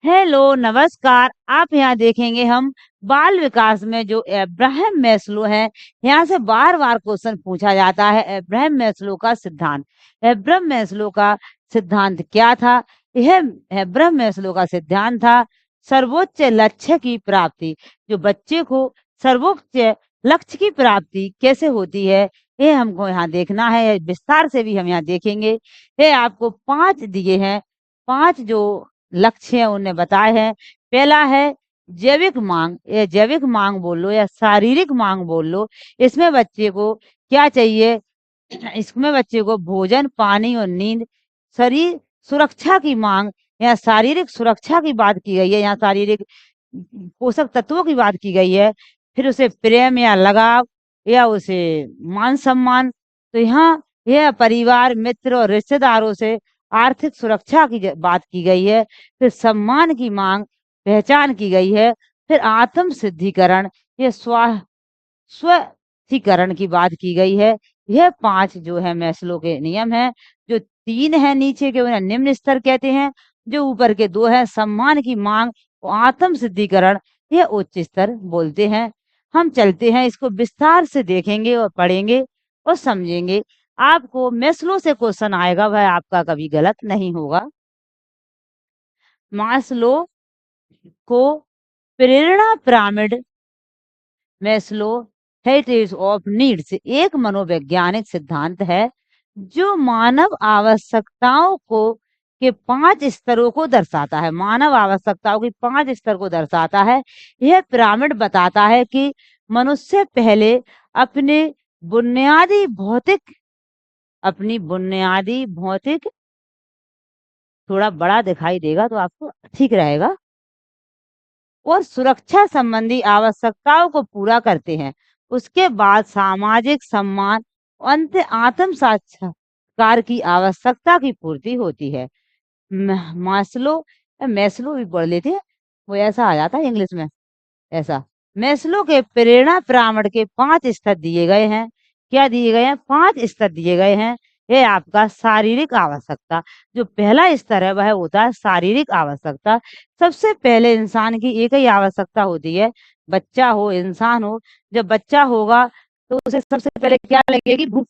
Hello, नमस्कार। आप यहाँ देखेंगे हम बाल विकास में जो अब्राहम मैस्लो है, यहाँ से बार-बार क्वेश्चन पूछा जाता है अब्राहम मैस्लो का सिद्धांत। अब्राहम मैस्लो का सिद्धांत क्या था? यह अब्राहम मैस्लो का सिद्धांत था सर्वोच्च लक्ष्य की प्राप्ति। जो बच्चे को सर्वोच्च लक्ष्य की प्राप्ति कैसे होती है, ये हमको यहाँ देखना है। विस्तार से भी हम यहाँ देखेंगे। ये आपको 5 दिए हैं, 5 जो लक्ष्य हैं उन्हें बताए हैं। पहला है जैविक मांग, या जैविक मांग बोल लो या शारीरिक मांग बोल लो। इसमें बच्चे को क्या चाहिए? इसमें बच्चे को भोजन, पानी और नींद। शरीर सुरक्षा की मांग या शारीरिक सुरक्षा की बात की गई है, यहाँ शारीरिक पोषक तत्वों की बात की गई है। फिर उसे प्रेम या लगाव या उसे मान सम्मान। तो यहाँ यह परिवार, मित्र और रिश्तेदारों से आर्थिक सुरक्षा की बात की गई है। फिर सम्मान की मांग, पहचान की गई है। फिर आत्म सिद्धिकरण, ये स्वशीकरण की बात की गई है। यह 5 जो है मैस्लो के नियम हैं। जो 3 है नीचे के उन्हें निम्न स्तर कहते हैं। जो ऊपर के 2 है सम्मान की मांग और आत्म सिद्धिकरण, यह उच्च स्तर बोलते हैं। हम चलते हैं, इसको विस्तार से देखेंगे और पढ़ेंगे और समझेंगे। आपको मैस्लो से क्वेश्चन आएगा, वह आपका कभी गलत नहीं होगा। मास्लो को प्रेरणा pyramid Maslow heritage of needs एक मनोवैज्ञानिक सिद्धांत है जो मानव आवश्यकताओं को के 5 स्तरों को दर्शाता है। मानव आवश्यकताओं की 5 स्तर को दर्शाता है। यह पिरामिड बताता है कि मनुष्य पहले अपने बुनियादी भौतिक अपनी बुनियादी भौतिक थोड़ा बड़ा दिखाई देगा तो आपको ठीक रहेगा, और सुरक्षा संबंधी आवश्यकताओं को पूरा करते हैं। उसके बाद सामाजिक सम्मान, अंत आत्म साक्षात्कार की आवश्यकता की पूर्ति होती है। मास्लो मैस्लो भी पढ़ लेते हैं, वो ऐसा आ जाता है इंग्लिश में ऐसा। मैस्लो के प्रेरणा पिरामिड के 5 स्तर दिए गए हैं। क्या दिए गए हैं? 5 स्तर दिए गए हैं। ये आपका शारीरिक आवश्यकता, जो पहला स्तर है वह होता है शारीरिक आवश्यकता। सबसे पहले इंसान की एक ही आवश्यकता होती है, बच्चा हो, इंसान हो, जब बच्चा होगा तो उसे सबसे पहले क्या लगेगी? भूख।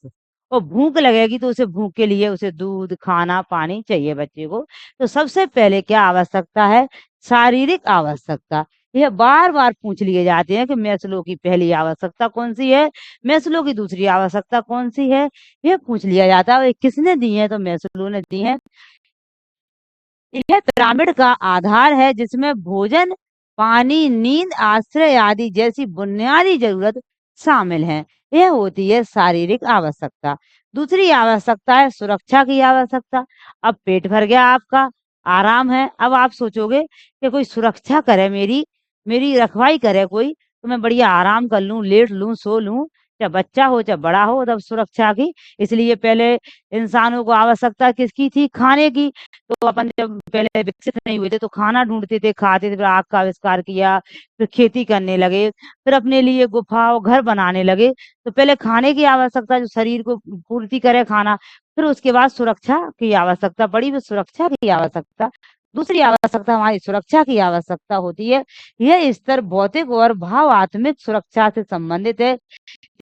और भूख लगेगी तो उसे भूख के लिए उसे दूध, खाना, पानी चाहिए बच्चे को। तो सबसे पहले क्या आवश्यकता है? शारीरिक आवश्यकता। यह बार-बार पूछ लिए जाते हैं कि मैस्लो की पहली आवश्यकता कौन-सी है? मैस्लो की दूसरी आवश्यकता कौन-सी है? ये पूछ लिया जाता है। और ये किसने दी है? तो मैस्लो ने दी है। यह पिरामिड का आधार है जिसमें भोजन, पानी, नींद, आश्रय आदि जैसी बुनियादी जरूरत शामिल हैं। यह होती है शारीरिक आवश्यकता। दूसरी आवश्यकता है सुरक्षा की आवश्यकता। अब पेट भर गया आपका, आराम है। अब आप सोचोगे कि कोई सुरक्षा करे, मेरी मेरी रखवाली करे कोई, तो मैं बढ़िया आराम कर लूं, लेट लूं, सो लूं। चाहे बच्चा हो चाहे बड़ा हो, तब सुरक्षा की। इसलिए पहले इंसानों को आवश्यकता किसकी थी? खाने की। तो अपन जब पहले विकसित नहीं हुए थे तो खाना ढूंढते थे, खाते थे, फिर आग का आविष्कार किया, फिर खेती करने लगे, फिर अपने लिए गुफा और घर बनाने लगे। तो पहले खाने की आवश्यकता, जो शरीर को पूर्ति करे खाना, फिर उसके बाद सुरक्षा की आवश्यकता पड़ी, फिर सुरक्षा की आवश्यकता। दूसरी आवश्यकता हमारी सुरक्षा की आवश्यकता होती है। यह स्तर भौतिक और भावात्मिक सुरक्षा से संबंधित है,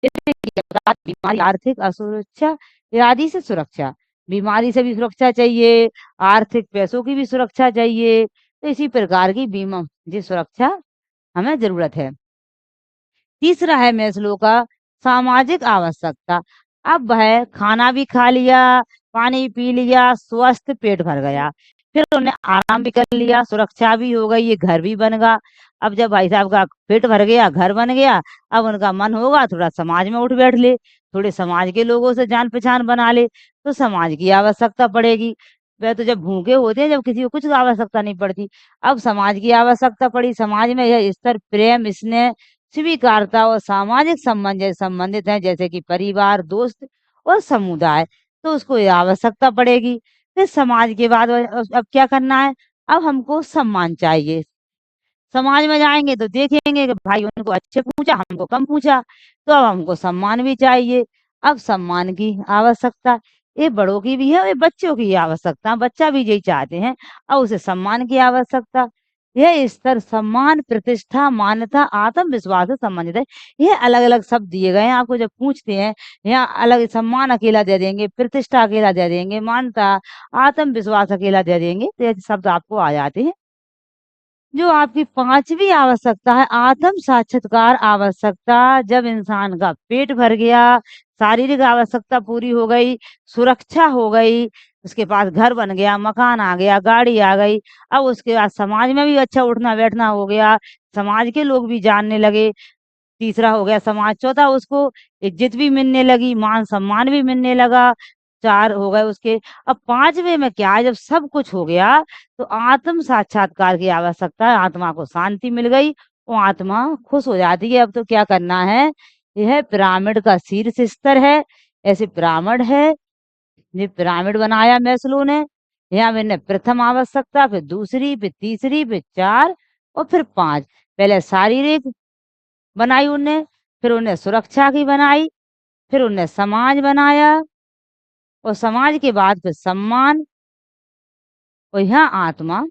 जैसे कि अपराध, बीमारी, आर्थिक असुरक्षा आदि से सुरक्षा। बीमारी से भी सुरक्षा चाहिए, आर्थिक पैसों की भी सुरक्षा चाहिए। तो इसी प्रकार की बीमा जी सुरक्षा हमें जरूरत है। तीसरा है मैस्लो का सामाजिक आवश्यकता। अब वह खाना भी खा लिया, पानी पी लिया, स्वस्थ पेट भर गया, फिर उन्हें आराम भी कर लिया, सुरक्षा भी हो गई, ये घर भी बन गया। अब जब भाई साहब का पेट भर गया, घर बन गया, अब उनका मन होगा थोड़ा समाज में उठ बैठ ले, थोड़े समाज के लोगों से जान पहचान बना ले, तो समाज की आवश्यकता पड़ेगी। वह तो जब भूखे होते हैं, जब किसी को कुछ आवश्यकता नहीं पड़ती। अब समाज की आवश्यकता पड़ी, समाज में यह स्तर प्रेम, स्नेह, स्वीकारता और सामाजिक संबंध से संबंधित है, जैसे कि परिवार, दोस्त और समुदाय। तो उसको ये आवश्यकता पड़ेगी। फिर समाज के बाद अब क्या करना है? अब हमको सम्मान चाहिए। समाज में जाएंगे तो देखेंगे कि भाई उनको अच्छे पूछा, हमको कम पूछा, तो अब हमको सम्मान भी चाहिए। अब सम्मान की आवश्यकता, ये बड़ों की भी है और ये बच्चों की आवश्यकता, बच्चा भी यही चाहते हैं और उसे सम्मान की आवश्यकता। यह स्तर सम्मान, प्रतिष्ठा, मान्यता, आत्मविश्वास से संबंधित है। ये अलग-अलग शब्द दिए गए हैं, आपको जब पूछते हैं, यहाँ अलग सम्मान अकेला दे देंगे, प्रतिष्ठा अकेला दे देंगे, मान्यता, आत्मविश्वास अकेला दे देंगे, तो ये शब्द आपको आ जाते हैं। जो आपकी 5वीं आवश्यकता है, आत्म साक्षात्कार आवश्यकता, जब इंसान का पेट भर गया, शारीरिक आवश्यकता पूरी हो गई, सुरक्षा हो गई, उसके पास घर बन गया, मकान आ गया, गाड़ी आ गई, अब उसके बाद समाज में भी अच्छा उठना-बैठना हो गया, समाज के लोग भी जानने लगे, तीसरा हो गया समाज, चौथा उसको इज़्ज़त भी मिलने लगी, मान-सम्मान भी मिलने लगा, 4 हो गए उसके। अब 5वें में क्या है, जब सब कुछ हो गया, तो आत्म साक्षात्कार की आवश्यकता है, आत्मा को शांति मिल गई, वो आत्मा खुश हो जाती है। अब तो क्या करना है, यह पिरामिड का शीर्ष स्तर है, ऐसे पिरामिड है, ये पिरामिड बनाया मैस्लो ने। यहाँ मैंने प्रथम आवश्यकता, फिर दूसरी, फिर तीसरी, फिर 4 और फिर 5। पहले शारीरिक बनाई उनने, फिर उन्हें सुरक्षा की बनाई, फिर उन्हें समाज बनाया और समाज के बाद फिर सम्मान और यहाँ आत्मा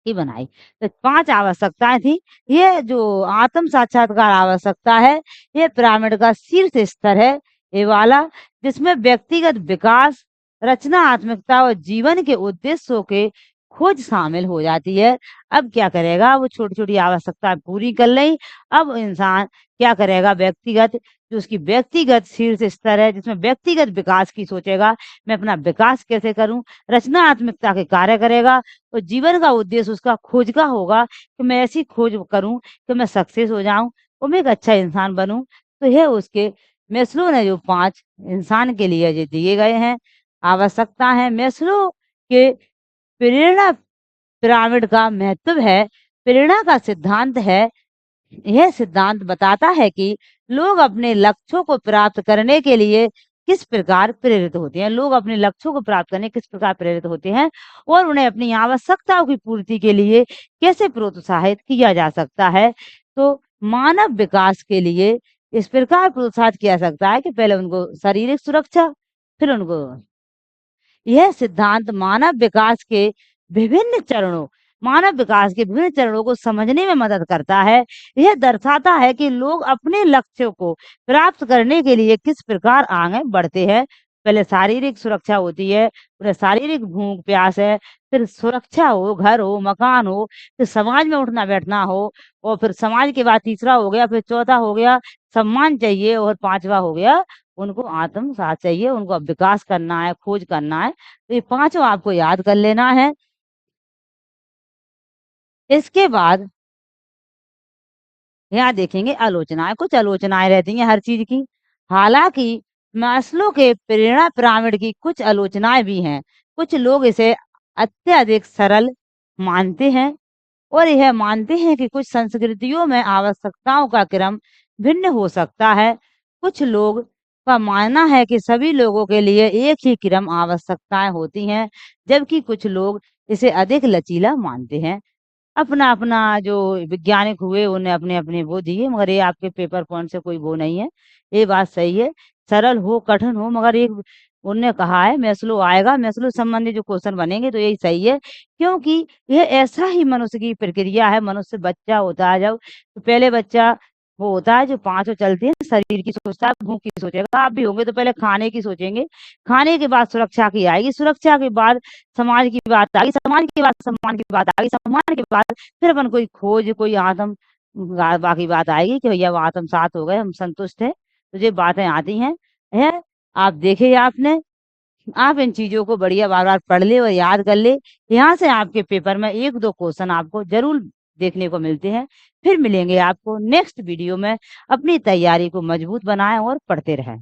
की बनाई। तो 5 आवश्यकताएँ थी। ये जो आत्म साक्षात्कार आवश्यकता है, ये पिरामिड का शीर्ष स्तर है, ये वाला, जिसमें व्यक्तिगत विकास, रचनात्मकता और जीवन के उद्देश्यों के खोज शामिल हो जाती है। अब क्या करेगा, वो छोटी-छोटी आवश्यकता पूरी कर ली, अब इंसान क्या करेगा, व्यक्तिगत, जो उसकी व्यक्तिगत शीर्ष स्तर है, जिसमें व्यक्तिगत विकास की सोचेगा, मैं अपना विकास कैसे करूँ, रचनात्मकता के कार्य करेगा और जीवन का उद्देश्य उसका खोज का होगा कि मैं ऐसी खोज करूं कि मैं सक्सेस हो जाऊं और मैं एक अच्छा इंसान बनूं। तो यह उसके मैस्लो ने जो 5 इंसान के लिए जो दिए गए हैं आवश्यकता है, मैस्लो के प्रेरणा पिरामिड का महत्व है, प्रेरणा का सिद्धांत है। यह सिद्धांत बताता है कि लोग अपने लक्ष्यों को प्राप्त करने के लिए किस प्रकार प्रेरित होते हैं, लोग अपने लक्ष्यों को प्राप्त करने किस प्रकार प्रेरित होते हैं और उन्हें अपनी आवश्यकताओं की पूर्ति के लिए कैसे प्रोत्साहित किया जा सकता है। तो मानव विकास के लिए इस प्रकार प्रोत्साहित किया जा सकता है कि पहले उनको शारीरिक सुरक्षा, फिर उनको, यह सिद्धांत मानव विकास के विभिन्न चरणों को समझने में मदद करता है। यह दर्शाता है कि लोग अपने लक्ष्यों को प्राप्त करने के लिए किस प्रकार आगे बढ़ते हैं। पहले शारीरिक सुरक्षा होती है, फिर शारीरिक भूख प्यास है, फिर सुरक्षा हो, घर हो, मकान हो, फिर समाज में उठना बैठना हो और फिर समाज के बाद तीसरा हो गया, फिर चौथा हो गया सम्मान चाहिए और 5वां हो गया उनको आत्मसात चाहिए, उनको अब विकास करना है, खोज करना है। तो ये पाँचों आपको याद कर लेना है। इसके बाद यहाँ देखेंगे आलोचनाएँ, कुछ आलोचनाएँ रहती हैं हर चीज़ की। हालाँकि मास्लो के प्रेरणा पिरामिड की कुछ आलोचनाएँ भी हैं। कुछ लोग इसे अत्यधिक सरल मानते हैं और यह मानते हैं कि कुछ संस्कृतियों में आवश्यकताओं का क्रम भिन्न हो सकता है। कुछ लोग का मानना है कि सभी लोगों के लिए एक ही क्रम आवश्यकताएँ होती हैं, जबकि कुछ लोग इसे अधिक लचीला मानते हैं। अपना-अपना जो वैज्ञानिक हुए उन्हें अपने-अपने वो दिए, मगर ये आपके पेपर पॉइंट से कोई वो नहीं है। ये बात सही है, सरल हो, कठिन हो, मगर एक उनने कहा है मैस्लो आएगा, मैस्लो संबंधी जो क्वेश्चन बनेंगे तो यही सही है, क्योंकि ये ऐसा ही मनुष्य की प्रक्रिया है, मनुष्य बच्चा होता है जब, तो पहले बच्चा वो होता है जो पाँचों चलती है, शरीर की सोचता है, भूख की सोचेगा, आप भी होंगे तो पहले खाने की सोचेंगे, खाने के बाद सुरक्षा की आएगी, सुरक्षा के बाद समाज की बात आई, समाज के बाद सम्मान की बात आई, सम्मान के बाद फिर अपन कोई खोज, कोई आत्म बाकी बात आएगी कि भैया वो आत्मसात हो गए, हम संतुष्ट हैं। तो ये बातें आती हैं। है आप देखे आपने, आप इन चीज़ों को बढ़िया बार-बार पढ़ ले और याद कर ले। यहाँ से आपके पेपर में 1-2 क्वेश्चन आपको ज़रूर देखने को मिलते हैं। फिर मिलेंगे आपको नेक्स्ट वीडियो में। अपनी तैयारी को मजबूत बनाएँ और पढ़ते रहें।